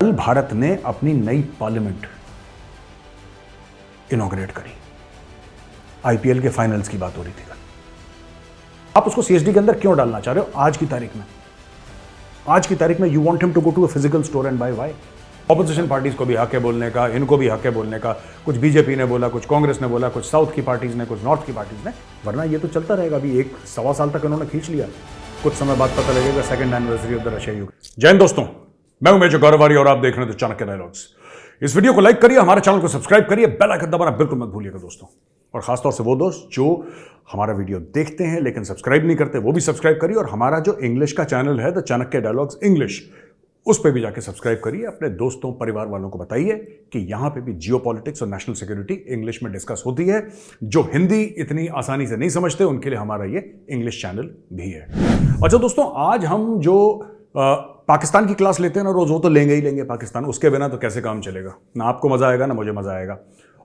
कल भारत ने अपनी नई पार्लियामेंट इनॉग्रेट करी। आईपीएल के फाइनल्स की बात हो रही थी कल। आप उसको सीएसडी के अंदर क्यों डालना चाह रहे हो आज की तारीख में? आज की तारीख में you want him to go to a physical store and buy why? Opposition parties को भी हक है बोलने का, इनको भी हक है बोलने का। कुछ बीजेपी ने बोला, कुछ कांग्रेस ने बोला, कुछ साउथ की पार्टीज ने, कुछ नॉर्थ की पार्टीज ने। वरना ये तो चलता रहेगा। अभी 1-1.25 साल तक इन्होंने खींच लिया। कुछ समय बाद पता लगेगा second anniversary of the Russia युग। जय हिंद दोस्तों, मैं हूं मेजर गौरव आर्य और आप देख रहे हैं चाणक्य डायलॉग्स। इस वीडियो को लाइक करिए, हमारे चैनल को सब्सक्राइब करिए, बेल आइकन दबाना बिल्कुल मत भूलिएगा दोस्तों। और खासतौर से वो दोस्त जो हमारा वीडियो देखते हैं लेकिन सब्सक्राइब नहीं करते, वो भी सब्सक्राइब करिए। और हमारा जो इंग्लिश का चैनल है द चाणक्य डायलॉग्स इंग्लिश, उस पर भी जाके सब्सक्राइब करिए। अपने दोस्तों परिवार वालों को बताइए कि यहां पे भी जियोपॉलिटिक्स और नेशनल सिक्योरिटी इंग्लिश में डिस्कस होती है। जो हिंदी इतनी आसानी से नहीं समझते उनके लिए हमारा ये इंग्लिश चैनल भी है। अच्छा दोस्तों, आज हम जो पाकिस्तान की क्लास लेते हैं ना रोज, वो तो लेंगे ही लेंगे पाकिस्तान। उसके बिना तो कैसे काम चलेगा? ना आपको मजा आएगा ना मुझे मजा आएगा।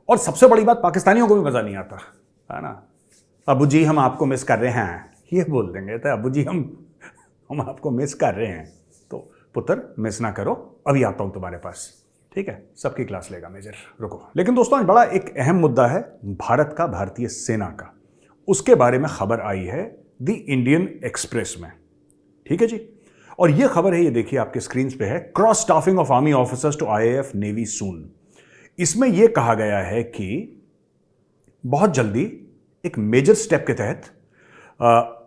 और सबसे बड़ी बात, पाकिस्तानियों को भी मजा नहीं आता है ना। अबू जी हम आपको मिस कर रहे हैं, ये बोल देंगे तो अबू जी हम आपको मिस कर रहे हैं। तो पुत्र मिस ना करो, अभी आता हूं तुम्हारे पास, ठीक है? सबकी क्लास लेगा मेजर, रुको। लेकिन दोस्तों आज बड़ा एक अहम मुद्दा है भारत का, भारतीय सेना का। उसके बारे में खबर आई है द इंडियन एक्सप्रेस में, ठीक है जी। और ये खबर है, ये देखिए आपके स्क्रीन पे है, cross staffing of army officers to IAF navy soon. इसमें यह कहा गया है कि बहुत जल्दी एक मेजर स्टेप के तहत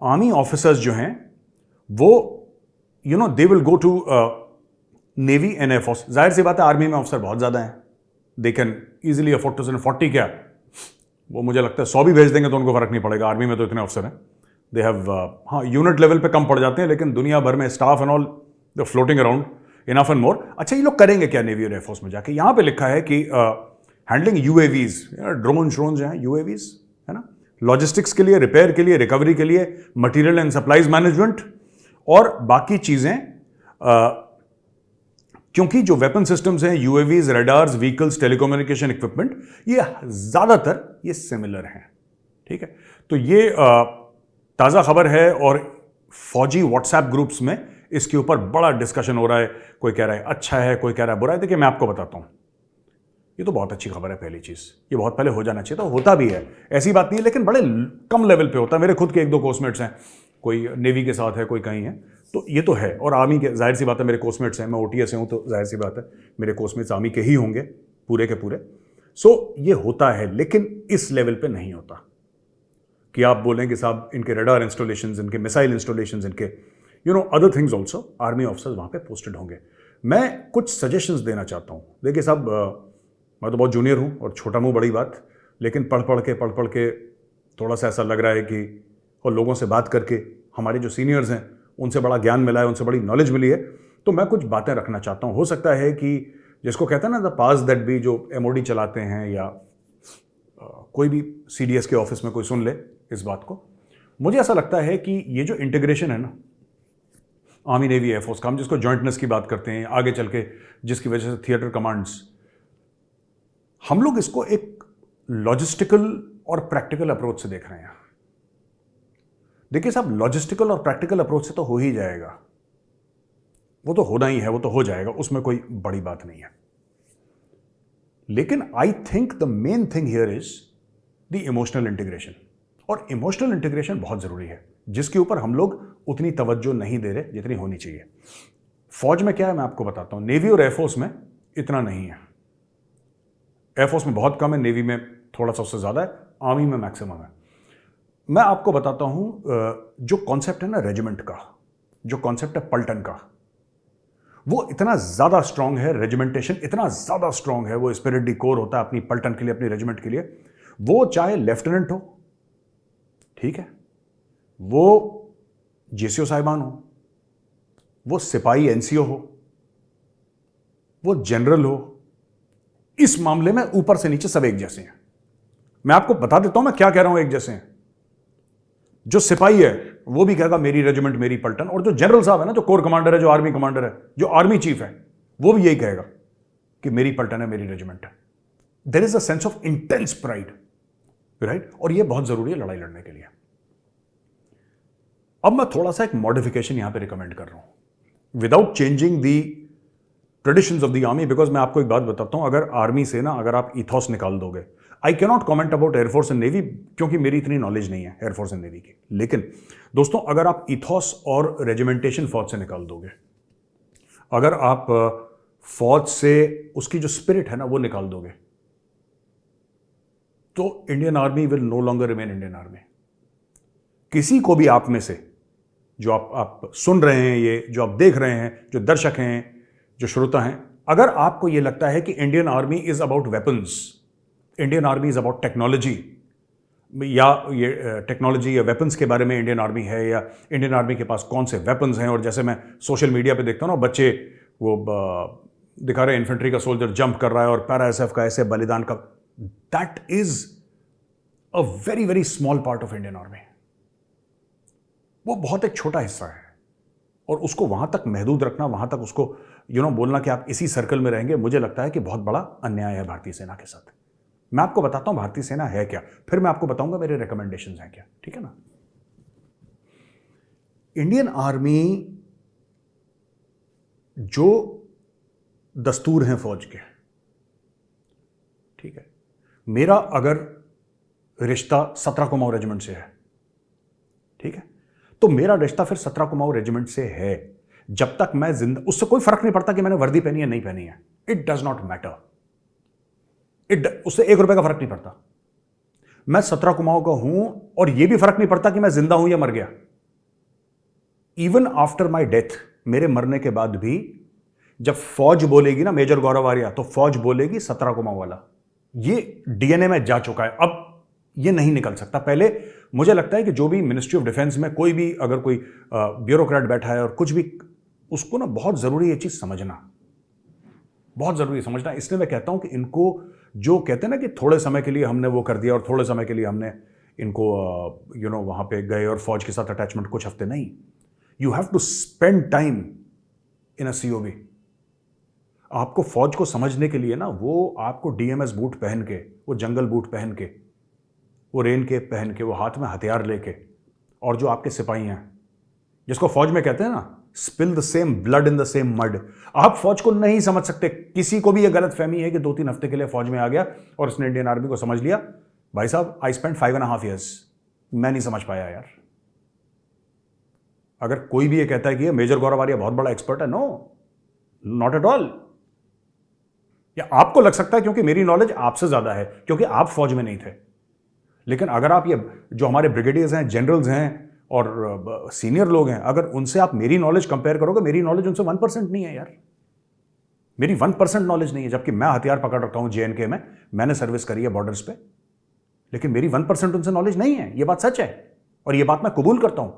आर्मी ऑफिसर्स जो हैं वो they will go to navy and air force. जाहिर सी बात है आर्मी में ऑफिसर बहुत ज्यादा हैं, they can easily afford to 40 क्या, वो मुझे लगता है 100 भी भेज देंगे तो उनको फर्क नहीं पड़ेगा। आर्मी में तो इतने अफसर हैं, दे हैव हाँ यूनिट लेवल पे कम पड़ जाते हैं, लेकिन दुनिया भर में staff and all the floating around enough and more. अच्छा, ये लोग करेंगे क्या नेवी और एयरफोर्स में जाके? यहां पे लिखा है कि हैंडलिंग यूएवीज, ड्रोन जो हैं यूएवीज, है ना, लॉजिस्टिक्स के लिए, रिपेयर के लिए, रिकवरी के लिए, मटेरियल एंड सप्लाईज मैनेजमेंट और बाकी चीजें। क्योंकि जो वेपन सिस्टम्स हैं, UAVs, radars, vehicles, telecommunication equipment, ये ज्यादातर ये सिमिलर हैं, ठीक है? तो ये ताजा खबर है और फौजी व्हाट्सएप ग्रुप्स में इसके ऊपर बड़ा डिस्कशन हो रहा है। कोई कह रहा है अच्छा है, कोई कह रहा है बुरा है। देखिए मैं आपको बताता हूं, ये तो बहुत अच्छी खबर है। पहली चीज, ये बहुत पहले हो जाना चाहिए, तो होता भी है, ऐसी बात नहीं है, लेकिन बड़े कम लेवल पे होता है। मेरे खुद के 1-2 कोस्टमेट्स हैं, कोई नेवी के साथ है, कोई कहीं है, तो ये तो है। और आर्मी के, जाहिर सी बात है मेरे कोस्टमेट्स हैं, मैं ओटीएस से हूं, तो जाहिर सी बात है मेरे कोस्टमेट्स आर्मी के ही होंगे पूरे के पूरे। सो ये होता है, लेकिन इस लेवल पे नहीं होता कि आप बोलें कि साहब इनके रडार इंस्टॉलेशंस, इनके मिसाइल इंस्टॉलेशंस, इनके other things also, army officers वहां पे पोस्टेड होंगे। मैं कुछ सजेशंस देना चाहता हूं। देखिए साहब, मैं तो बहुत जूनियर हूं और छोटा मुंह बड़ी बात, लेकिन पढ़ पढ़ के थोड़ा सा ऐसा लग रहा है कि, और लोगों से बात करके हमारे जो सीनियर्स हैं उनसे बड़ा ज्ञान मिला है, उनसे बड़ी नॉलेज मिली है, तो मैं कुछ बातें रखना चाहता हूं। हो सकता है कि जिसको कहते हैं ना द पास दैट बी, जो एमओडी चलाते हैं या कोई भी सीडीएस के ऑफिस में कोई सुन ले इस बात को। मुझे ऐसा लगता है कि ये जो इंटीग्रेशन है ना आर्मी नेवी एयरफोर्स का, हम जिसको जॉइंटनेस की बात करते हैं आगे चल के, जिसकी वजह से थिएटर कमांड्स, हम लोग इसको एक लॉजिस्टिकल और प्रैक्टिकल अप्रोच से देख रहे हैं। देखिए साहब, लॉजिस्टिकल और प्रैक्टिकल अप्रोच से तो हो ही जाएगा, वो तो होना ही है, वो तो हो जाएगा, उसमें कोई बड़ी बात नहीं है। लेकिन I think the main thing here is the emotional integration. और इमोशनल इंटीग्रेशन बहुत जरूरी है, जिसके ऊपर हम लोग उतनी तवज्जो नहीं दे रहे जितनी होनी चाहिए। फौज में क्या है मैं आपको बताता हूं, नेवी और एयरफोर्स में इतना नहीं है। एयरफोर्स में बहुत कम है, नेवी में थोड़ा सा उससे ज्यादा है, आर्मी में मैक्सिमम है। मैं आपको बताता हूं, जो कॉन्सेप्ट है ना रेजिमेंट का, जो कॉन्सेप्ट है पलटन का, वो इतना ज्यादा स्ट्रांग है, रेजिमेंटेशन इतना ज्यादा स्ट्रांग है, वो स्पिरिट डी कोर होता है अपनी पलटन के लिए, अपनी रेजिमेंट के लिए। वो चाहे लेफ्टिनेंट हो, ठीक है, वो जेसीओ साहिबान हो, वो सिपाही एनसीओ हो, वो जनरल हो, इस मामले में ऊपर से नीचे सब एक जैसे हैं। मैं आपको बता देता हूं मैं क्या कह रहा हूं, एक जैसे हैं। जो सिपाही है वो भी कहेगा मेरी रेजिमेंट मेरी पलटन, और जो जनरल साहब है ना, जो कोर कमांडर है, जो आर्मी कमांडर है, जो आर्मी चीफ है, वो भी यही कहेगा कि मेरी पलटन है, मेरी रेजिमेंट है। There is a sense of intense pride, right? और ये बहुत जरूरी है लड़ाई लड़ने के लिए। अब मैं थोड़ा सा एक मॉडिफिकेशन यहां पे रिकमेंड कर रहा हूं, without changing the traditions of the army, because मैं आपको एक बात बताता हूं, अगर आर्मी से ना अगर आप इथॉस निकाल दोगे, I cannot comment about air force and navy क्योंकि मेरी इतनी नॉलेज नहीं है एयरफोर्स एंड नेवी की, लेकिन दोस्तों अगर आप इथॉस और रेजिमेंटेशन फौज से निकाल दोगे, अगर आप फौज से उसकी जो स्पिरिट है ना वो निकाल दोगे, तो Indian army will no longer remain Indian army. किसी को भी आप में से जो आप सुन रहे हैं, ये जो आप देख रहे हैं, जो दर्शक हैं, जो श्रोता हैं, अगर आपको ये लगता है कि Indian army is about weapons, Indian army is about technology, या ये टेक्नोलॉजी या वेपन्स के बारे में इंडियन आर्मी है, या इंडियन आर्मी के पास कौन से वेपन्स हैं, और जैसे मैं सोशल मीडिया पे देखता हूँ ना, बच्चे वो दिखा रहे हैं इन्फेंट्री का सोल्जर जंप कर रहा है और पैरा एसएफ का ऐसे बलिदान का, that is a very very small part of Indian army. वो बहुत एक छोटा हिस्सा है, और उसको वहां तक महदूद रखना, वहां तक उसको बोलना कि आप इसी सर्कल में रहेंगे, मुझे लगता है कि बहुत बड़ा अन्याय है भारतीय सेना के साथ। मैं आपको बताता हूं भारतीय सेना है क्या, फिर मैं आपको बताऊंगा मेरे रिकमेंडेशंस हैं क्या, ठीक है ना। इंडियन आर्मी जो दस्तूर हैं फौज के, ठीक है, मेरा अगर रिश्ता 17 कुमाऊं रेजिमेंट से है, ठीक है, तो मेरा रिश्ता फिर 17 कुमाऊं रेजिमेंट से है। जब तक मैं जिंदा, उससे कोई फर्क नहीं पड़ता कि मैंने वर्दी पहनी है नहीं पहनी है, इट डज नॉट मैटर, उससे 1 रुपए का फर्क नहीं पड़ता। मैं 17 कुमाऊं का हूं, और यह भी फर्क नहीं पड़ता कि मैं जिंदा हूं या मर गया। इवन आफ्टर माई डेथ, मेरे मरने के बाद भी जब फौज बोलेगी ना मेजर गौरव आर्या, तो फौज बोलेगी 17 कुमाऊं वाला। ये डीएनए में जा चुका है, अब ये नहीं निकल सकता। पहले मुझे लगता है कि जो भी मिनिस्ट्री ऑफ डिफेंस में कोई भी अगर कोई ब्यूरोक्रेट बैठा है और कुछ भी, उसको ना बहुत जरूरी ये चीज समझना, बहुत जरूरी समझना। इसलिए मैं कहता हूं कि इनको जो कहते हैं ना कि थोड़े समय के लिए हमने वो कर दिया और थोड़े समय के लिए हमने इनको वहां पे गए और फौज के साथ अटैचमेंट कुछ हफ्ते नहीं, you have to spend time in a COB. आपको फौज को समझने के लिए ना, वो आपको डीएमएस बूट पहन के, वो जंगल बूट पहन के, वो रेन के पहन के, वो हाथ में हथियार लेके, और जो आपके सिपाही हैं, जिसको फौज में कहते हैं ना spill the same blood in the same mud, आप फौज को नहीं समझ सकते। किसी को भी ये गलत फहमी है कि 2-3 हफ्ते के लिए फौज में आ गया और उसने इंडियन आर्मी को समझ लिया। भाई साहब, आई स्पेंड 5.5 years, मैं नहीं समझ पाया यार। अगर कोई भी ये कहता है कि ये मेजर गौरव आर्या बहुत बड़ा एक्सपर्ट है, नो, नॉट एट ऑल। या आपको लग सकता है क्योंकि मेरी नॉलेज आपसे ज्यादा है, क्योंकि आप फौज में नहीं थे। लेकिन अगर आप ये जो हमारे ब्रिगेडियर्स हैं, जनरल्स हैं और सीनियर लोग हैं, अगर उनसे आप मेरी नॉलेज कंपेयर करोगे, मेरी नॉलेज उनसे 1% नहीं है यार। मेरी 1% नॉलेज नहीं है, जबकि मैं हथियार पकड़ रखा हूं JNK में, मैंने सर्विस करी है बॉर्डर्स पे, लेकिन मेरी 1% उनसे नॉलेज नहीं है। ये बात सच है, और ये बात मैं कबूल करता हूं।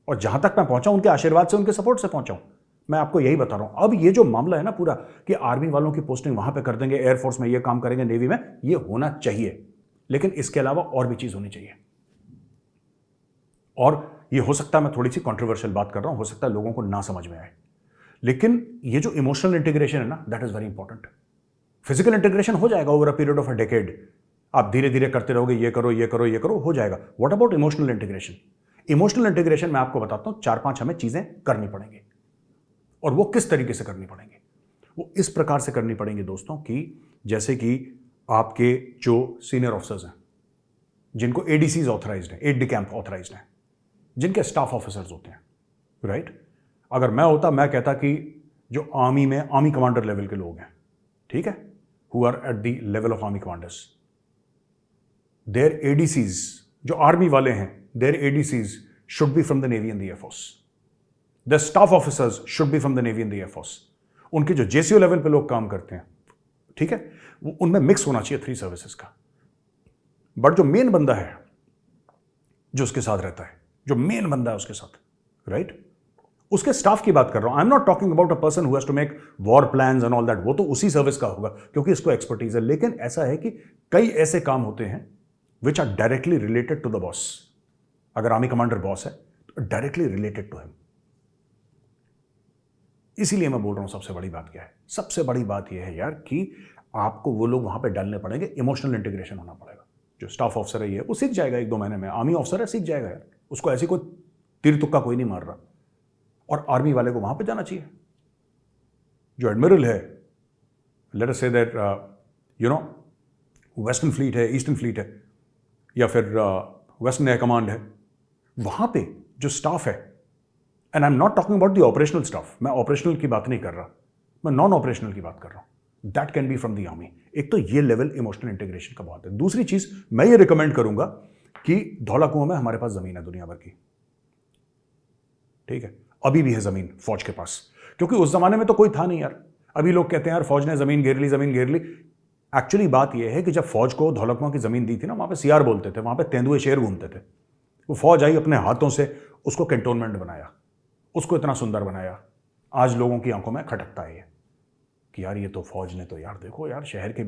और जहां तक मैं पहुंचा उनके आशीर्वाद से, उनके सपोर्ट से पहुंचा हूं। मैं आपको यही बता रहा हूं। अब ये जो मामला है ना पूरा, कि आर्मी वालों की पोस्टिंग वहां पे कर देंगे, एयरफोर्स में ये काम करेंगे, नेवी में, ये होना चाहिए, लेकिन इसके अलावा और भी चीज होनी चाहिए। और ये हो सकता है मैं थोड़ी सी कंट्रोवर्शियल बात कर रहा हूं, हो सकता है लोगों को ना समझ में आए, लेकिन ये जो इमोशनल इंटीग्रेशन है ना, that is very important. Physical integration हो जाएगा over a period of a decade, आप धीरे धीरे करते रहोगे, ये करो ये करो ये करो, हो जाएगा। What about emotional integration? Emotional integration मैं आपको बताता हूं, 4-5 हमें चीजें करनी पड़ेंगी। और वो किस तरीके से करनी पड़ेंगी? वो इस प्रकार से करनी पड़ेंगी दोस्तों, कि जैसे कि आपके जो सीनियर ऑफिसर्स हैं, जिनको ADCs ऑथराइज्ड है, एड डी कैंप ऑथराइज्ड है, जिनके स्टाफ ऑफिसर्स होते हैं, राइट? अगर मैं होता, मैं कहता कि जो आर्मी में आर्मी कमांडर लेवल के लोग हैं, ठीक है, who are at the level of army commanders, their ADCs, जो आर्मी वाले हैं, their ADCs should be from the navy and the air force. The staff officers should be from the navy and the air force. उनके जो JCO level पे लोग काम करते हैं, ठीक है, उनमें मिक्स होना चाहिए 3 सर्विसेज का। बट जो मेन बंदा है, जो उसके साथ रहता है, जो मेन बंदा है उसके साथ, राइट, उसके स्टाफ की बात कर रहा हूं। I am not talking about a person who has to make war plans and all that, वो तो उसी सर्विस का होगा क्योंकि इसको एक्सपर्टीज है। लेकिन ऐसा है कि कई ऐसे काम होते हैं which are directly related to the boss. अगर आर्मी कमांडर बॉस है तो डायरेक्टली रिलेटेड टू हिम। इसीलिए मैं बोल रहा हूं सबसे बड़ी बात क्या है? सबसे बड़ी बात यह है यार कि आपको वो लोग वहां पे डालने पड़ेंगे, इमोशनल इंटीग्रेशन होना पड़ेगा। जो स्टाफ ऑफिसर है ये, वो सीख जाएगा 1-2 महीने में। आर्मी ऑफिसर है, सीख जाएगा यार, उसको ऐसी कोई तीर तुक्का कोई नहीं मार रहा। और आर्मी वाले को वहां पे जाना चाहिए। जो एडमिरल है, let us say that western fleet है, ईस्टर्न फ्लीट है, या फिर वेस्टर्न एयर कमांड है, वहां पे जो स्टाफ है, and I am not talking about the operational staff, मैं ऑपरेशनल की बात नहीं कर रहा, मैं नॉन ऑपरेशनल की बात कर रहा हूं, that can be from the army. एक तो ये लेवल इमोशनल इंटीग्रेशन का बहुत है। दूसरी चीज मैं ये रिकमेंड करूंगा कि धौला कुआं में हमारे पास जमीन है दुनिया भर की, ठीक है, अभी भी है जमीन फौज के पास, क्योंकि उस जमाने में तो कोई था नहीं यार। अभी लोग कहते हैं यार फौज ने जमीन घेर ली, जमीन घेर ली। एक्चुअली बात यह है कि जब फौज को धौला कुआं की जमीन दी थी ना, वहां पे सीआर बोलते थे, वहां पे तेंदुए शेर घूमते थे। वो फौज आई, अपने हाथों से उसको कैंटोनमेंट बनाया, उसको इतना सुंदर बनाया। आज लोगों की आंखों में खटकता है ये कि यार ये तो फौज ने तो, यार देखो यार, शहर के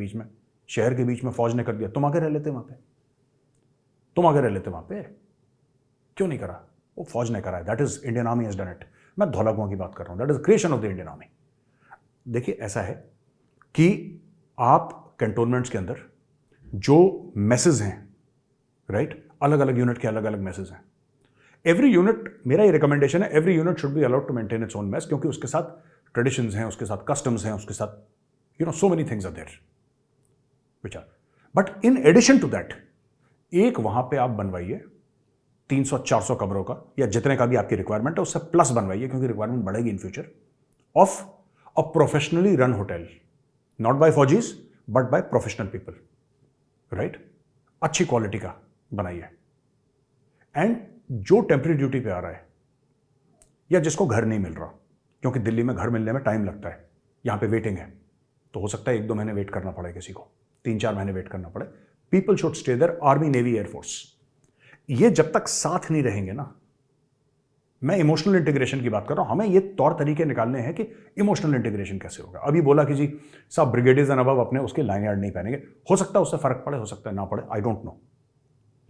बीच में फौज ने कर दिया। तुम आगे रह लेते वहां पे, तुम आगे रह लेते वहां पे, क्यों नहीं करा? वो फौज ने करा है। That is Indian army has done it. मैं धौला कुआं की बात कर रहा हूं, that is creation of the Indian army. देखिए ऐसा है कि आप कैंटोनमेंट्स के अंदर जो मैसेज हैं, राइट, अलग अलग यूनिट के अलग अलग मैसेज हैं। एवरी यूनिट, मेरा ये रिकमेंडेशन है, every unit should be allowed to maintain its own mess, क्योंकि उसके साथ ट्रेडिशंस हैं, उसके साथ कस्टम्स हैं, उसके साथ so many things are there which are, but in addition to that एक वहां पे आप बनवाइए 300-400 कमरों का, या जितने का भी आपकी रिक्वायरमेंट है उससे प्लस बनवाइए, क्योंकि रिक्वायरमेंट बढ़ेगी in future, of a professionally run hotel, not by faujis but by professional people, right. अच्छी क्वालिटी का बनाइए। एंड जो टेम्परेरी ड्यूटी पे आ रहा है या जिसको घर नहीं मिल रहा, क्योंकि दिल्ली में घर मिलने में टाइम लगता है, यहां पे वेटिंग है, तो हो सकता है 1-2 महीने वेट करना पड़े, किसी को 3-4 महीने वेट करना पड़े। People should stay there, army, navy, air force, ये जब तक साथ नहीं रहेंगे ना, मैं इमोशनल इंटीग्रेशन की बात कर रहा हूं, हमें ये तौर तरीके निकालने हैं कि इमोशनल इंटीग्रेशन कैसे होगा। अभी बोला कि जी साहब ब्रिगेडियर्स एंड अबव अपने उसके लाइन यार्ड नहीं पहनेंगे, हो सकता है उससे फर्क पड़े, हो सकता है ना पड़े, आई डोंट नो।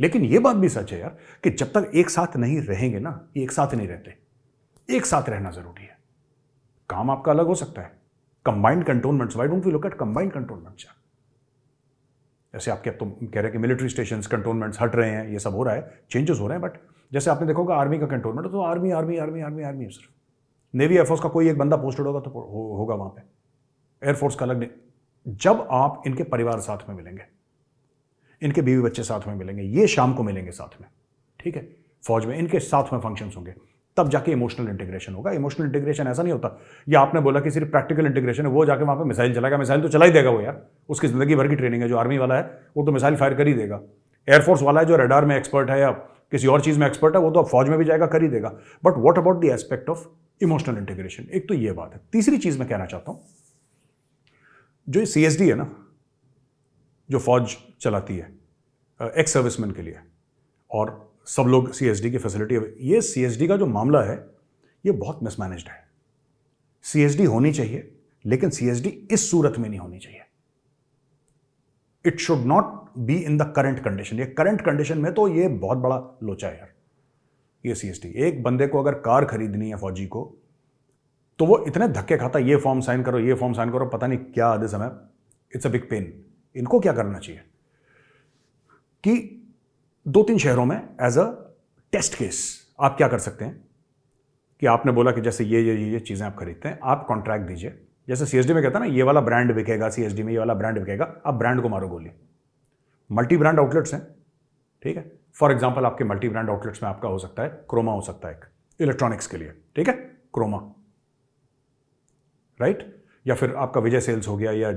लेकिन ये बात भी सच है यार कि जब तक एक साथ नहीं रहेंगे ना, ये एक साथ नहीं रहते, एक साथ रहना जरूरी है। काम आपका अलग हो सकता है, combined cantonments, why don't we look at combined cantonments? जैसे आपके, अब तो कह रहे हैं कि मिलिट्री स्टेशंस कंटोनमेंट्स हट रहे हैं, ये सब हो रहा है, चेंजेस हो रहे हैं, बट जैसे आपने देखोगा आर्मी का कंटोनमेंट तो army army army army army है सिर्फ। नेवी एयरफोर्स का कोई एक बंदा पोस्टेड होगा तो होगा वहां पे, एयरफोर्स का अलग नहीं। जब आप इनके परिवार साथ में मिलेंगे, इनके बीवी बच्चे साथ में मिलेंगे, ये शाम को मिलेंगे साथ में, ठीक है, फौज में इनके साथ में फंक्शंस होंगे, तब जाके इमोशनल इंटीग्रेशन होगा। इमोशनल इंटीग्रेशन ऐसा नहीं होता, या आपने बोला कि सिर्फ प्रैक्टिकल इंटीग्रेशन है, वो जाके वहां पे मिसाइल चलाएगा, मिसाइल तो चला ही देगा वो यार, उसकी जिंदगी भर की ट्रेनिंग है। जो आर्मी वाला है वो तो मिसाइल फायर कर ही देगा। एयरफोर्स वाला है जो रडार में एक्सपर्ट है या किसी और चीज में एक्सपर्ट है, वो तो फौज में भी जाएगा, कर ही देगा। But what about the aspect of emotional integration? एक तो ये बात है। तीसरी चीज मैं कहना चाहता हूं, जो CSD है ना, जो फौज चलाती है एक्स सर्विसमैन के लिए, और सब लोग CSD की फैसिलिटी, ये CSD का जो मामला है ये बहुत मिसमैनेज्ड है। CSD होनी चाहिए, लेकिन CSD इस सूरत में नहीं होनी चाहिए। It should not be in the current condition. ये करंट कंडीशन में तो ये बहुत बड़ा लोचा है यार, ये CSD। एक बंदे को अगर कार खरीदनी है फौजी को, तो वो इतने धक्के खाता, ये फॉर्म साइन करो, ये फॉर्म साइन करो, पता नहीं क्या आधे समय, इट्स अ बिग पेन। इनको क्या करना चाहिए कि 2-3 शहरों में एज अ टेस्ट केस आप क्या कर सकते हैं कि आपने बोला कि जैसे ये चीजें आप खरीदते हैं, आप कॉन्ट्रैक्ट दीजिए। जैसे CSD में कहता है ना, ये वाला ब्रांड बिकेगा CSD में, ये वाला ब्रांड बिकेगा, आप ब्रांड को मारो गोली। मल्टी ब्रांड आउटलेट्स हैं, ठीक है। फॉर एग्जांपल आपके मल्टी ब्रांड आउटलेट्स में आपका हो सकता है क्रोमा, हो सकता है एक इलेक्ट्रॉनिक्स के लिए, ठीक है, क्रोमा, राइट। या फिर आपका विजय सेल्स हो गया, या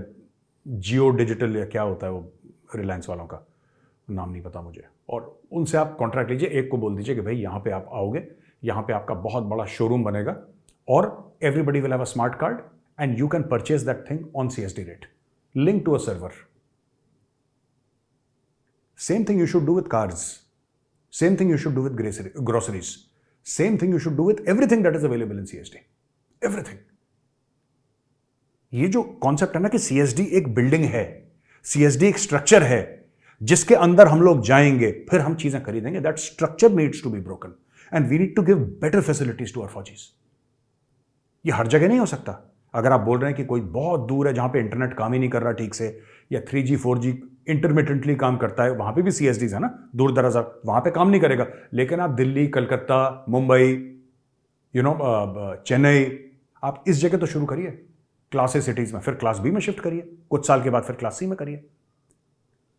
जियो डिजिटल, या क्या होता है वो रिलायंस वालों का नाम नहीं पता मुझे, और उनसे आप कॉन्ट्रैक्ट लीजिए। एक को बोल दीजिए कि भाई यहाँ पे आप आओगे, यहाँ पे आपका बहुत बड़ा शोरूम बनेगा, और everybody will have a smart card and you can purchase that thing on CSD rate, link to a server. Same thing you should do with cars, same thing you should do with groceries, same thing you should do with everything that is available in CSD, everything. ये जो concept है ना कि CSD एक building है, CSD एक structure है जिसके अंदर हम लोग जाएंगे, फिर हम चीजें खरीदेंगे, that structure needs to be broken and we need to give better facilities to our faujis. ये हर जगह नहीं हो सकता। अगर आप बोल रहे हैं कि कोई बहुत दूर है जहां पे इंटरनेट काम ही नहीं कर रहा ठीक से, या 3G 4G इंटरमिटेंटली काम करता है, वहां पे भी CSDs है ना, दूर दराज, वहां पे काम नहीं करेगा। लेकिन आप दिल्ली, कलकत्ता, मुंबई, चेन्नई, आप इस जगह तो शुरू करिए। क्लास ए सिटीज में, फिर क्लास बी में शिफ्ट करिए, कुछ साल के बाद फिर क्लास सी में करिए।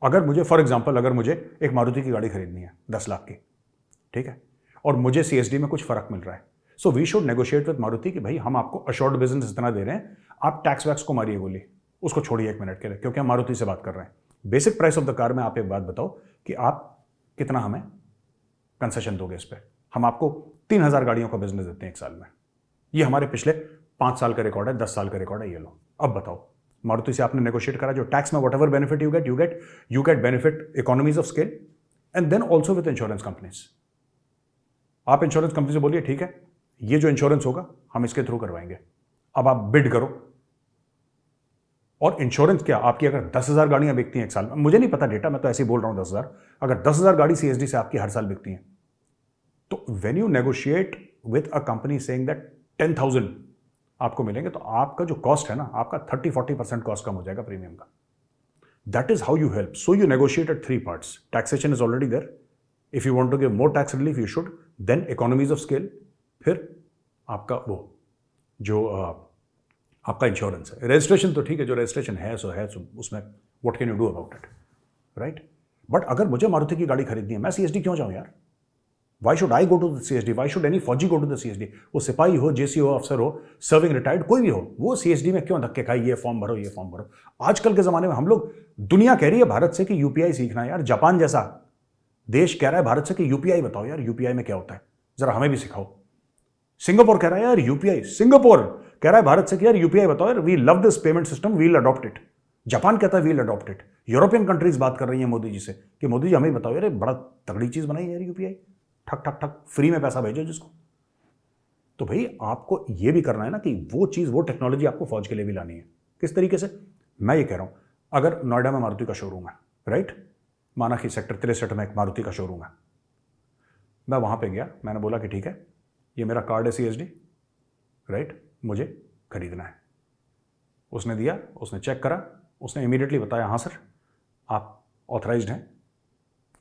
अगर मुझे फॉर एग्जांपल अगर मुझे एक मारुति की गाड़ी खरीदनी है 10 लाख की, ठीक है, और मुझे सीएसडी में कुछ फर्क मिल रहा है, so we should negotiate with Maruti कि भाई हम आपको अश्योर्ड बिजनेस इतना दे रहे हैं, आप टैक्स वैक्स को मारिए गोली, उसको छोड़िए 1 मिनट के लिए, क्योंकि हम मारुति से बात कर रहे हैं। Basic price of the car में आप एक बात बताओ कि आप कितना हमें कंसेशन दोगे इस पर। हम आपको 3000 गाड़ियों का बिजनेस देते हैं 1 साल में, ये हमारे पिछले 5 साल का रिकॉर्ड है, 10 साल का रिकॉर्ड है, ये लो। अब बताओ, मारुति से आपने नेगोशिएट करा, जो टैक्स में whatever benefit you get benefit economies of scale, and then also with insurance companies. आप इंश्योरेंस कंपनी से बोलिए ठीक है, ये जो इंश्योरेंस होगा हम इसके थ्रू करवाएंगे, अब आप बिड करो। और इंश्योरेंस क्या, आपकी अगर 10,000 गाड़ियां बिकती हैं 1 साल में, मुझे नहीं पता डेटा, मैं तो ऐसे ही बोल रहा हूं 10,000, अगर 10,000 गाड़ी सीएसडी से आपकी हर साल बिकती हैं, तो when you negotiate with a company saying that 10,000 आपको मिलेंगे, तो आपका जो कॉस्ट है ना, आपका 30-40% कॉस्ट कम हो जाएगा प्रीमियम का। That is how you help. So you negotiate at 3 parts. Taxation is already there, if you want to give more tax relief you should, then economies of scale, फिर आपका वो जो आपका इंश्योरेंस है। Registration तो ठीक है, जो रजिस्ट्रेशन है सो उसमें what can you do about it, right. But अगर मुझे मारुति की गाड़ी खरीदनी है, मैं सीएसडी क्यों जाऊं यार? Why should I go to the CSD? Why should any फौजी गो टू द सीएसडी? वो सिपाही हो, जेसी हो, अफसर हो, सर्विंग रिटायर्ड कोई भी हो, वो सीएसडी में क्यों धक्के खाए, ये फॉर्म भरो, ये फॉर्म भरो। आजकल के जमाने में हम लोग, दुनिया कह रही है भारत से कि यूपीआई सीखना है यार, जापान जैसा देश कह रहा है भारत से कि यूपीआई बताओ यार, यूपीआई में क्या होता है, जरा हमें भी सिखाओ। सिंगापुर कह रहा है यार यूपीआई, सिंगापुर कह रहा है भारत से कि यार यूपीआई बताओ यार, we love this payment system, we'll adopt it. Japan कहता है we'll adopt it. European countries बात कर रही है मोदी जी से कि मोदी जी हमें बताओ यार, बड़ा तगड़ी चीज बनाई यार यूपीआई, ठक ठक ठक फ्री में पैसा भेजो जिसको। तो भाई आपको ये भी करना है ना कि वो चीज, वो टेक्नोलॉजी आपको फौज के लिए भी लानी है। किस तरीके से? मैं ये कह रहा हूं, अगर नोएडा में मारुति का शोरूम है, राइट, माना कि सेक्टर 63 में एक मारुति का शोरूम है, मैं वहां पे गया, मैंने बोला कि ठीक है, ये मेरा कार्ड है सीएसडी, राइट, मुझे खरीदना है। उसने दिया, उसने चेक करा, उसने इमीडिएटली बताया हाँ सर आप ऑथराइज्ड हैं,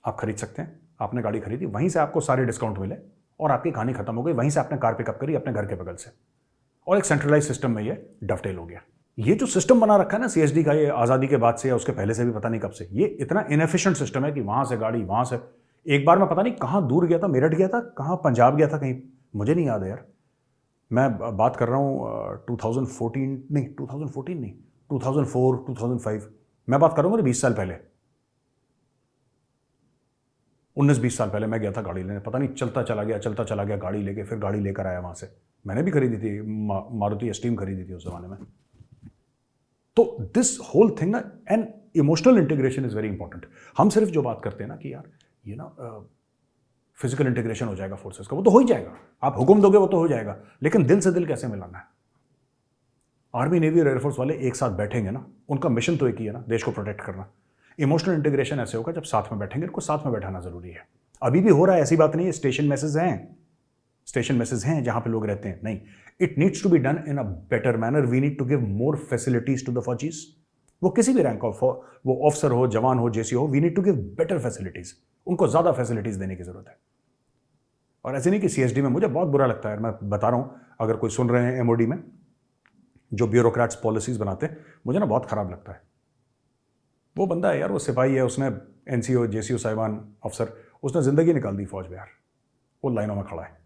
आप खरीद सकते हैं। आपने गाड़ी खरीदी, वहीं से आपको सारे डिस्काउंट मिले और आपकी कहानी खत्म हो गई। वहीं से आपने कार पिकअप करी अपने घर के बगल से, और एक सेंट्रलाइज सिस्टम में ये डफटेल हो गया। ये जो सिस्टम बना रखा है ना सीएसडी का, ये आज़ादी के बाद से या उसके पहले से भी पता नहीं कब से, ये इतना इनएफिशिएंट सिस्टम है कि वहां से गाड़ी, वहां से एक बार मैं पता नहीं कहाँ दूर गया था, मेरठ गया था, कहाँ पंजाब गया था, कहीं मुझे नहीं याद है यार। मैं बात कर रहा हूँ 2014 नहीं, 2004 2005, मैं बात कर रहा हूँ 20 साल पहले, 19-20 साल पहले मैं गया था गाड़ी लेने। पता नहीं चलता चला गया गाड़ी लेके, फिर गाड़ी लेकर आया वहां से। मैंने भी खरीदी थी, मारुति एस्टीम खरीदी थी उस जमाने में। तो दिस होल थिंग ना, and emotional integration is very important. हम सिर्फ जो बात करते हैं ना कि यार ये ना फिजिकल इंटीग्रेशन हो जाएगा फोर्सेस का, वो तो हो ही जाएगा, आप हुक्म दोगे वो तो हो जाएगा, लेकिन दिल से दिल कैसे मिलाना है? आर्मी, नेवी और एयरफोर्स वाले एक साथ बैठेंगे ना, उनका मिशन तो एक ही है ना, देश को प्रोटेक्ट करना। इमोशनल इंटीग्रेशन ऐसे होगा जब साथ में बैठेंगे, इनको साथ में बैठाना जरूरी है। अभी भी हो रहा है, ऐसी बात नहीं है। स्टेशन मैसेज हैं जहां पे लोग रहते हैं, नहीं, it needs to be done in a better manner. We need to give more facilities to the faujis, वो किसी भी रैंक ऑफ, वो ऑफिसर हो, जवान हो, जेसी हो, we need to give better facilities, उनको ज्यादा फैसिलिटीज देने की जरूरत है। और ऐसे नहीं कि सीएसडी में, मुझे बहुत बुरा लगता है, मैं बता रहा हूं, अगर कोई सुन रहे हैं एमओडी में जो ब्यूरोक्रेट्स पॉलिसीज बनाते हैं, मुझे ना बहुत खराब लगता है। वो बंदा है यार, वो सिपाही है, उसने एनसीओ, जेसीओ साहिबान अफसर, उसने जिंदगी निकाल दी फौज में यार, वो लाइनों में खड़ा है।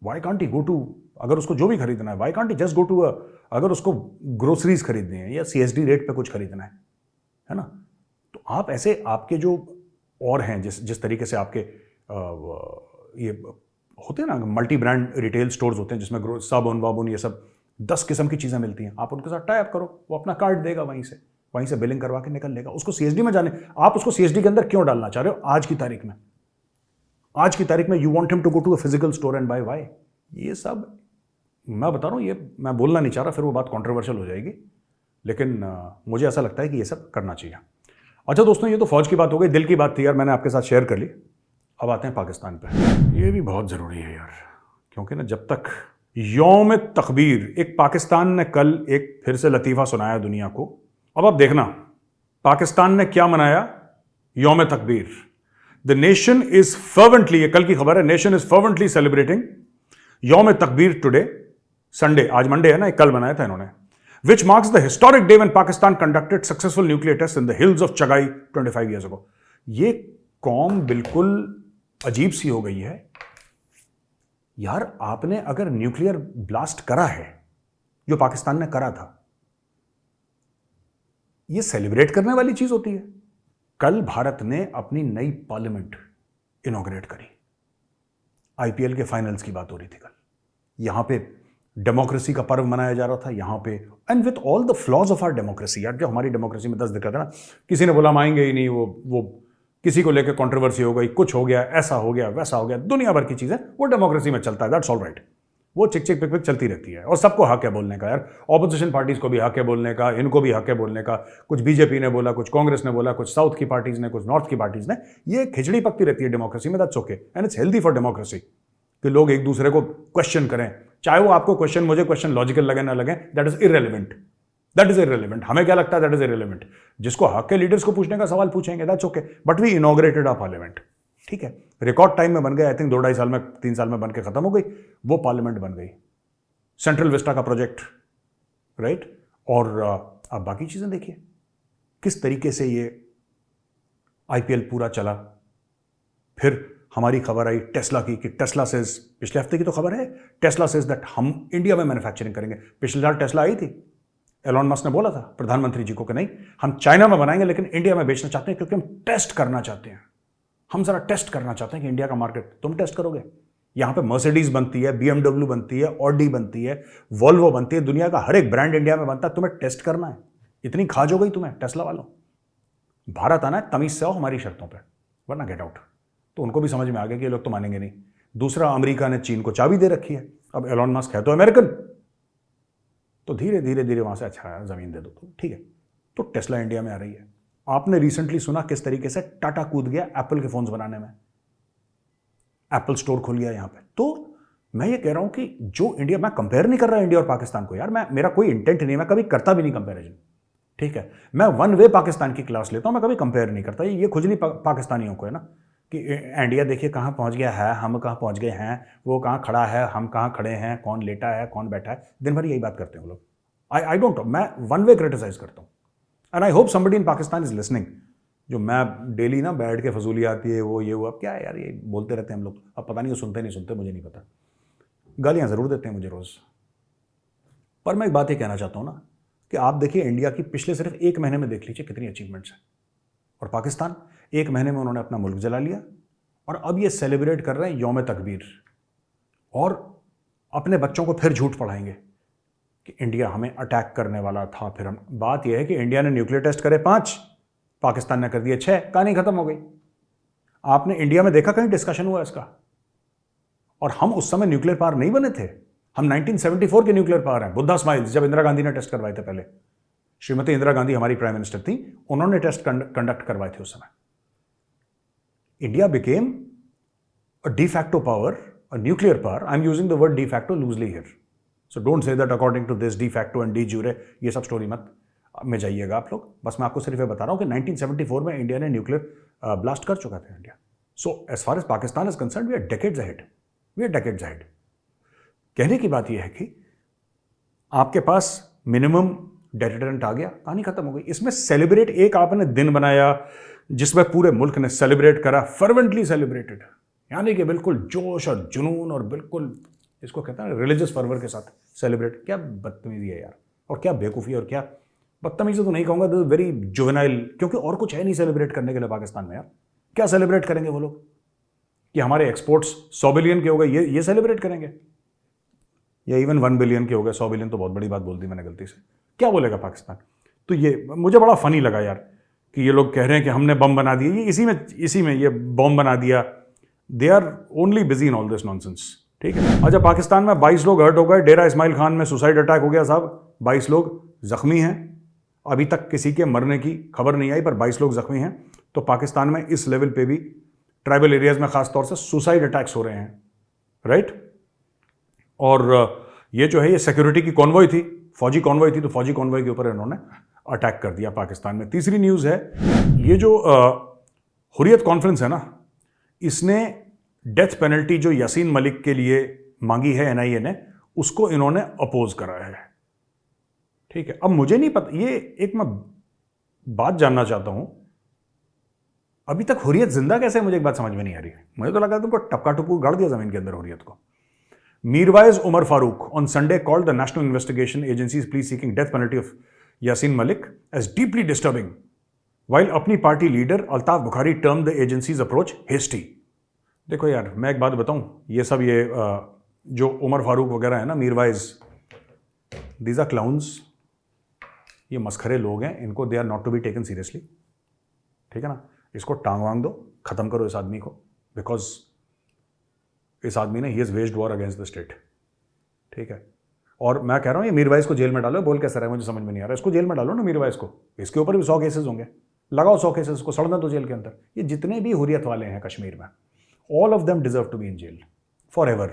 Why can't he go to, अगर उसको जो भी खरीदना है, why can't he just go to, अगर उसको ग्रोसरीज खरीदनी है या सीएसडी रेट पे कुछ खरीदना है ना, तो आप ऐसे, आपके जो और हैं, जिस तरीके से आपके ये होते हैं ना मल्टी ब्रांड रिटेल स्टोर्स होते हैं जिसमें साबुन वाबुन ये सब 10 किस्म की चीज़ें मिलती हैं, आप उनके साथ टाई अप करो, वो अपना कार्ड देगा, वहीं से बिलिंग करवा के निकल लेगा। उसको सीएसडी में जाने, आप उसको सीएसडी के अंदर क्यों डालना चाह रहे हो आज की तारीख में? You want him to go to a physical store and buy why? ये सब मैं बता रहा हूँ, ये मैं बोलना नहीं चाह रहा, फिर वो बात कॉन्ट्रोवर्शियल हो जाएगी, लेकिन मुझे ऐसा लगता है कि ये सब करना चाहिए। अच्छा दोस्तों, ये तो फौज की बात हो गई, दिल की बात थी यार, मैंने आपके साथ शेयर कर ली। अब आते हैं पाकिस्तान पे। ये भी बहुत ज़रूरी है यार, क्योंकि ना जब तक यौम तकबीर, एक पाकिस्तान ने कल एक फिर से लतीफ़ा सुनाया दुनिया को। अब आप देखना पाकिस्तान ने क्या मनाया, यौम तकबीर। द नेशन इज फर्वेंटली, ये कल की खबर है, नेशन इज फर्वेंटली सेलिब्रेटिंग यौम तकबीर टुडे संडे, आज मंडे है ना, कल बनाया था इन्होंने, which marks the historic day when Pakistan conducted successful nuclear tests in the hills of Chagai 25 years ago. ये कौम बिल्कुल अजीब सी हो गई है यार। आपने अगर न्यूक्लियर ब्लास्ट करा है, जो पाकिस्तान ने करा था, ये सेलिब्रेट करने वाली चीज होती है? कल भारत ने अपनी नई पार्लियामेंट इनॉग्रेट करी। आईपीएल के फाइनल्स की बात हो रही थी कल, यहां पे डेमोक्रेसी का पर्व मनाया जा रहा था यहां पे, and with all the flaws of our democracy. यार जो हमारी डेमोक्रेसी में 10 दिक्कत है ना, किसी ने बोला हम आएंगे ही नहीं, वो किसी को लेकर कंट्रोवर्सी हो गई, कुछ हो गया, ऐसा हो गया, वैसा हो गया, दुनिया भर की चीजें वो डेमोक्रेसी में चलता है, दैट्स ऑल राइट। वो चिक चिक पिक पिक चलती रहती है और सबको हक है बोलने का यार। ऑपोजिशन पार्टीज को भी हक है बोलने का, इनको भी हक है बोलने का। कुछ बीजेपी ने बोला, कुछ कांग्रेस ने बोला, कुछ साउथ की पार्टीज ने, कुछ नॉर्थ की पार्टीज ने। ये खिचड़ी पकती रहती है डेमोक्रेसी में, that's okay and it's healthy for democracy कि लोग एक दूसरे को क्वेश्चन करें, चाहे वो आपको क्वेश्चन, मुझे क्वेश्चन लॉजिकल लगे ना लगे, that is irrelevant, that is irrelevant. हमें क्या लगता है, दैट इज इररेलेवेंट। जिसको हक है लीडर्स को पूछने का सवाल पूछेंगे, that's okay, but we inaugurated a parliament, ठीक है, रिकॉर्ड टाइम में बन गए, आई थिंक 2-2.5 साल में, 3 साल में बन के खत्म हो गई, वो पार्लियामेंट बन गई। सेंट्रल विस्टा का प्रोजेक्ट, राइट। और आप बाकी चीजें देखिए किस तरीके से ये आईपीएल पूरा चला। फिर हमारी खबर आई टेस्ला की कि टेस्ला सेज, पिछले हफ्ते की तो खबर है, टेस्ला सेज दैट हम इंडिया में मैन्युफैक्चरिंग करेंगे। पिछले साल टेस्ला आई थी, एलॉन मस्क ने बोला था प्रधानमंत्री जी को कि नहीं, हम चाइना में बनाएंगे लेकिन इंडिया में बेचना चाहते हैं, क्योंकि हम टेस्ट करना चाहते हैं, हम जरा टेस्ट करना चाहते हैं कि इंडिया का मार्केट तुम टेस्ट करोगे। यहां पे मर्सिडीज बनती है, बीएमडब्ल्यू बनती है, ऑडी बनती है, वॉल्वो बनती है, दुनिया का हर एक ब्रांड इंडिया में बनता है, तुम्हें टेस्ट करना है। इतनी खाज हो गई तुम्हें टेस्ला वालों। भारत आना है, तमीज से आओ हमारी शर्तों पर, वरना गेट आउट। तो उनको भी समझ में आ गया कि ये लोग तो मानेंगे नहीं। दूसरा, अमेरिका ने चीन को चाबी दे रखी है, अब एलॉन मस्क है तो अमेरिकन, तो धीरे धीरे धीरे वहां से अच्छा जमीन दे दो, तो ठीक है। तो टेस्ला इंडिया में आ रही है। आपने रिसेंटली सुना किस तरीके से टाटा कूद गया एप्पल के फोन्स बनाने में, एप्पल स्टोर खोल गया यहां पे। तो मैं ये कह रहा हूं कि जो इंडिया, मैं कंपेयर नहीं कर रहा इंडिया और पाकिस्तान को यार, मेरा कोई इंटेंट नहीं, मैं कभी करता भी नहीं कंपेरिजन, ठीक है। मैं वन वे पाकिस्तान की क्लास लेता हूं, मैं कभी कंपेयर नहीं करता। ये खुजली पाकिस्तानियों को है ना कि इंडिया देखिए कहाँ पहुंच गया है, हम कहाँ पहुंच गए हैं, वो कहाँ खड़ा है, हम कहाँ खड़े हैं, कौन लेटा है, कौन बैठा है, दिन भर यही बात करते हैं वो लोग। आई डोंट नो, मैं वन वे क्रिटिसाइज करता हूँ and I hope somebody in Pakistan is listening. जो मैं डेली ना बैठ के फजूली आती है वो, ये वो, अब क्या है यार, ये बोलते रहते हैं हम लोग, अब पता नहीं वो सुनते नहीं सुनते, मुझे नहीं पता। गालियाँ ज़रूर देते हैं मुझे रोज़। पर मैं एक बात ये कहना चाहता हूँ ना कि आप देखिए इंडिया की पिछले सिर्फ 1 महीने में देख लीजिए कितनी अचीवमेंट्स हैं, और पाकिस्तान 1 महीने में उन्होंने अपना मुल्क जला लिया और अब ये सेलिब्रेट कर रहे हैं यौम तकबीर, और अपने बच्चों को फिर झूठ पढ़ाएंगे कि इंडिया हमें अटैक करने वाला था। फिर हम, बात यह है कि इंडिया ने न्यूक्लियर टेस्ट करे 5, पाकिस्तान ने कर दिए 6, कहानी खत्म हो गई। आपने इंडिया में देखा कहीं डिस्कशन हुआ इसका? और हम उस समय न्यूक्लियर पावर नहीं बने थे, हम 1974 के न्यूक्लियर पावर हैं। बुद्धा स्माइल्स, जब इंदिरा गांधी ने टेस्ट करवाए थे, पहले श्रीमती इंदिरा गांधी हमारी प्राइम मिनिस्टर थी, उन्होंने टेस्ट कंडक्ट करवाए थे उस समय। India became a de facto power, a nuclear power. I am using the word de facto loosely here, so don't say that according to this de facto and de jure, ये सब story मत में जाइएगा आप लोग। बस मैं आपको सिर्फ ये बता रहा हूं कि 1974 में इंडिया ने न्यूक्लियर ब्लास्ट कर चुका था India. So as far as Pakistan is concerned, we are decades ahead, we are decades ahead. कहने की बात यह है कि आपके पास मिनिमम डेटरेंट आ गया, कहानी खत्म हो गई। इसमें सेलिब्रेट, एक आपने दिन बनाया जिसमें पूरे मुल्क ने सेलिब्रेट करा, फर्वेंटली सेलिब्रेटेड, यानी कि बिल्कुल जोश और जुनून और बिल्कुल इसको कहते हैं रिलीजियस फर्वर के साथ सेलिब्रेट। क्या बदतमीजी है यार, और क्या बेवकूफ़ी, और क्या बदतमीजी तो नहीं कहूँगा, दिस वेरी जुवेनाइल, क्योंकि और कुछ है नहीं सेलिब्रेट करने के लिए पाकिस्तान में यार। क्या सेलिब्रेट करेंगे वो लोग कि हमारे एक्सपोर्ट्स 100 बिलियन के हो गए, ये सेलिब्रेट करेंगे? या इवन 1 बिलियन के हो गए, 100 बिलियन तो बहुत बड़ी बात बोल दी मैंने गलती से, क्या बोलेगा पाकिस्तान? तो ये मुझे बड़ा फनी लगा यार कि ये लोग कह रहे हैं कि हमने बम बना दिया, ये इसी में ये बम बना दिया। They are only busy in all this nonsense, ठीक है। अच्छा, पाकिस्तान में 22 लोग हर्ट हो गए, डेरा इस्माइल खान में सुसाइड अटैक हो गया साहब, 22 लोग जख्मी हैं। अभी तक किसी के मरने की खबर नहीं आई, पर 22 लोग जख्मी हैं। तो पाकिस्तान में इस लेवल पे भी ट्राइबल एरियाज में खासतौर से सुसाइड अटैक्स हो रहे हैं, राइट। और ये जो है ये सिक्योरिटी की कॉन्वॉय थी, फौजी कॉन्वॉय थी, तो फौजी कॉन्वॉय के ऊपर इन्होंने अटैक कर दिया पाकिस्तान में। तीसरी न्यूज़ है, ये जो हुर्रियत कॉन्फ्रेंस है ना, इसने डेथ पेनल्टी जो यासीन मलिक के लिए मांगी है एनआईए ने, उसको इन्होंने अपोज करा है। ठीक है, अब मुझे नहीं पता, ये एक मैं बात जानना चाहता हूं, अभी तक हुर्रियत जिंदा कैसे है, मुझे एक बात समझ में नहीं आ रही। मुझे तो लगा तुमको टपका टुपू गाड़ दिया जमीन के अंदर हुर्रियत को। Mirwaiz Umar Farooq on Sunday called the national investigation agencies pleas seeking death penalty of Yasin Malik as deeply disturbing, while अपनी party leader Altaf Bukhari term the agencies approach hasty. देखो यार, मैं एक बात बताऊं, ये सब ये जो उमर फारूक वगैरह है ना, मीरवाइज, दीज आर क्लाउन्स, ये मस्खरे लोग हैं, इनको they are not to be taken seriously. ठीक है ना, इसको टांग वांग दो, खत्म करो इस आदमी को, बिकॉज इस आदमी ने ही is waged war against the state. ठीक है, और मैं कह रहा हूं ये मीरवाइज को जेल में डालो, बोल कैसे रहा है मुझे समझ में नहीं आ रहा। इसको जेल में डालो ना मीरवाइज को, इसके ऊपर भी 100 केसेस होंगे, लगाओ 100 केसेस को, सड़ना तो जेल के अंदर। ये जितने भी हुर्रियत वाले हैं कश्मीर में, all of them deserve to be in jail forever.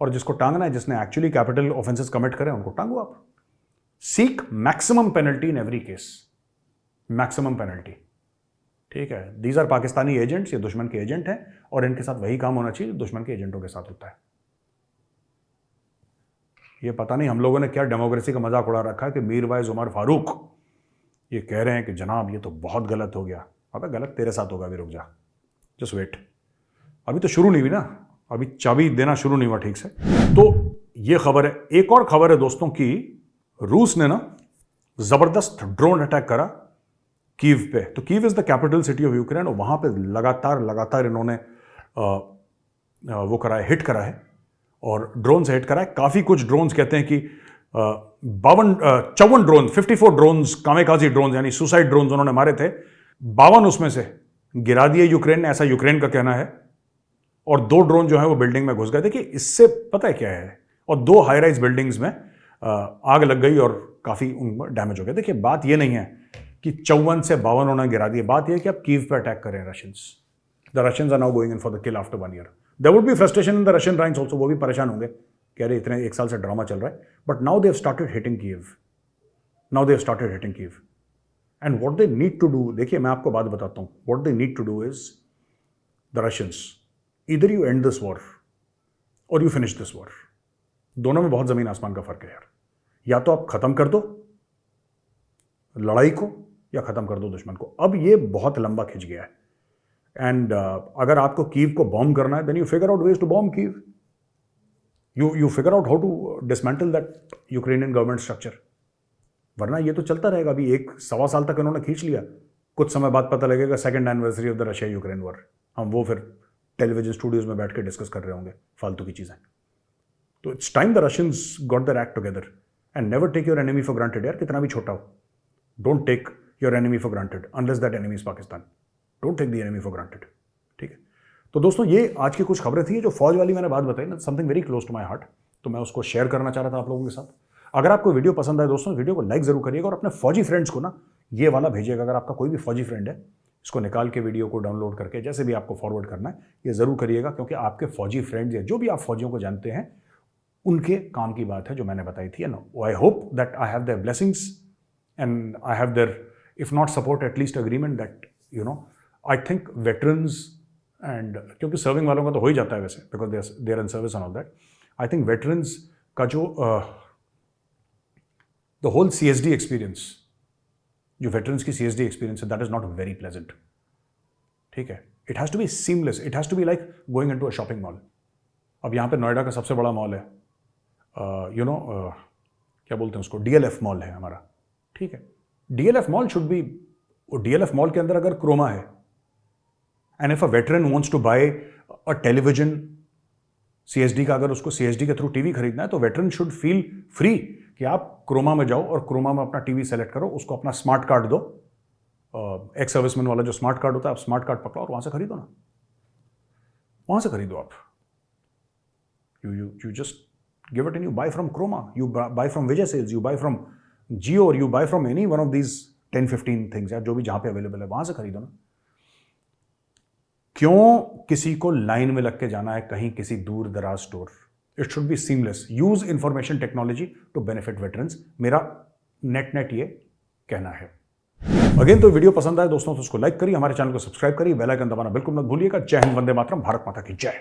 और जिसको टांगना है, जिसने एक्चुअली कैपिटल ऑफेंसेस कमिट करे, उनको टांगो आप। Seek maximum penalty in every case, maximum penalty. ठीक है, दीज आर पाकिस्तानी एजेंट्स, ये दुश्मन के एजेंट हैं, और इनके साथ वही काम होना चाहिए जो दुश्मन के एजेंटों के साथ होता है। ये पता नहीं हम लोगों ने क्या डेमोक्रेसी का मजाक उड़ा रखा है कि मीरवाइज उमर फारूक ये कह रहे हैं कि जनाब ये तो बहुत गलत हो गया। अबे गलत तेरे साथ होगा, अभी रुक जा, जस्ट वेट, अभी तो शुरू नहीं हुई ना, अभी चाबी देना शुरू नहीं हुआ ठीक से। तो ये खबर है। एक और खबर है दोस्तों की, रूस ने ना जबरदस्त ड्रोन अटैक करा कीव पे। तो Kyiv is the capital city of Ukraine, और वहां पे लगातार इन्होंने वो करा है, हिट करा है, और ड्रोन से हिट करा है। काफी कुछ ड्रोन्स कहते हैं कि 54 ड्रोन, 54 ड्रोन्स, कामेकाजी ड्रोन्स यानी सुसाइड ड्रोन्स उन्होंने मारे थे। 52 उसमें से गिरा दिए यूक्रेन ने, ऐसा यूक्रेन का कहना है, और 2 ड्रोन जो है वो बिल्डिंग में घुस गए। देखिए इससे पता है क्या है, और 2 हाई राइज बिल्डिंग्स में आग लग गई और काफी डैमेज हो गया। देखिए बात ये नहीं है कि 54 से 52 उन्होंने गिरा दिए, बात यह है कि अब कीव पे अटैक करें Russians. The Russians are now going in for the kill after 1 year. There would be frustration in the Russian ranks also, वो भी परेशान होंगे, कह रहे इतने 1 साल से ड्रामा चल रहा है, but now they have started hitting Kyiv, now they have started hitting Kyiv. And what they need to do, देखिए मैं आपको बात बताता हूं, what they need to do is the Russians, either you end this war or you finish this war. दोनों में बहुत जमीन आसमान का फर्क है यार। या तो आप खत्म कर दो लड़ाई को, या खत्म कर दो दुश्मन को। अब ये बहुत लंबा खिंच गया है, एंड अगर आपको कीव को बॉम्ब करना है, then you figure out ways to bomb Kyiv, you figure out how to dismantle that Ukrainian government structure. वरना ये तो चलता रहेगा। अभी 1-1.25 साल तक इन्होंने खींच लिया, कुछ समय बाद पता लगेगा 2nd anniversary of the Russia Ukraine war, हम वो फिर टेलीविजन स्टूडियोज में बैठ के डिस्कस कर रहे होंगे फालतू की चीजें। तो it's time the Russians got their act together and never take your enemy for granted. यार कितना भी छोटा हो, don't take your enemy for granted unless that enemy is Pakistan. Don't take the enemy for granted. ठीक है, तो दोस्तों ये आज की कुछ खबरें थी। जो फौज वाली मैंने बात बताई ना, something very close to my heart, तो मैं उसको शेयर करना चाह रहा था आप लोगों के साथ। अगर आपको वीडियो पसंद आए दोस्तों, वीडियो को लाइक जरूर करिएगा, और अपने फौजी फ्रेंड्स को ना ये वाला भेजिएगा। अगर आपका कोई भी फौजी फ्रेंड है, इसको निकाल के वीडियो को डाउनलोड करके जैसे भी आपको फॉरवर्ड करना है, ये जरूर करिएगा, क्योंकि आपके फौजी फ्रेंड्स या जो भी आप फौजियों को जानते हैं, उनके काम की बात है जो मैंने बताई थी। I hope that I have their blessings and I have their, if not support, at least agreement that I think veterans and, क्योंकि सर्विंग वालों का तो हो ही जाता है वैसे, because they are in service and all that. I think veterans का जो द होल CSD एक्सपीरियंस, जो वेटरन्स की CSD एक्सपीरियंस है, that is not very pleasant. ठीक है, it has to be seamless, it has to be like going into a shopping mall. अब यहाँ पे नोएडा का सबसे बड़ा मॉल है, क्या बोलते हैं उसको, DLF मॉल है हमारा। ठीक है, DLF mall should be, DLF mall के अंदर अगर क्रोमा है, and if a veteran wants to buy a television CSD का, अगर उसको CSD के थ्रू टीवी खरीदना है, तो वेटरन शुड फील फ्री कि आप क्रोमा में जाओ और क्रोमा में अपना टीवी सेलेक्ट करो, उसको अपना स्मार्ट कार्ड दो, एक्स सर्विसमैन वाला जो स्मार्ट कार्ड होता है, आप स्मार्ट कार्ड पकड़ो और वहां से खरीदो ना, वहां से खरीदो आप। You just give it and you buy from Croma, you buy from Vijay Sales, you buy from Jio, और you buy from any one of these 10-15 things, या जो भी जहां पे अवेलेबल है, वहां से खरीदो ना। क्यों किसी को लाइन में लग के जाना है कहीं किसी दूर दराज store? It should be seamless. Use information technology to benefit veterans, मेरा नेट ये कहना है। अगेन, तो वीडियो पसंद आए दोस्तों तो उसको लाइक करिए, हमारे चैनल को सब्सक्राइब करिए, बेल आइकन दबाना बिल्कुल मत भूलिएगा। जय हिंद, वंदे मातरम, भारत माता की जय।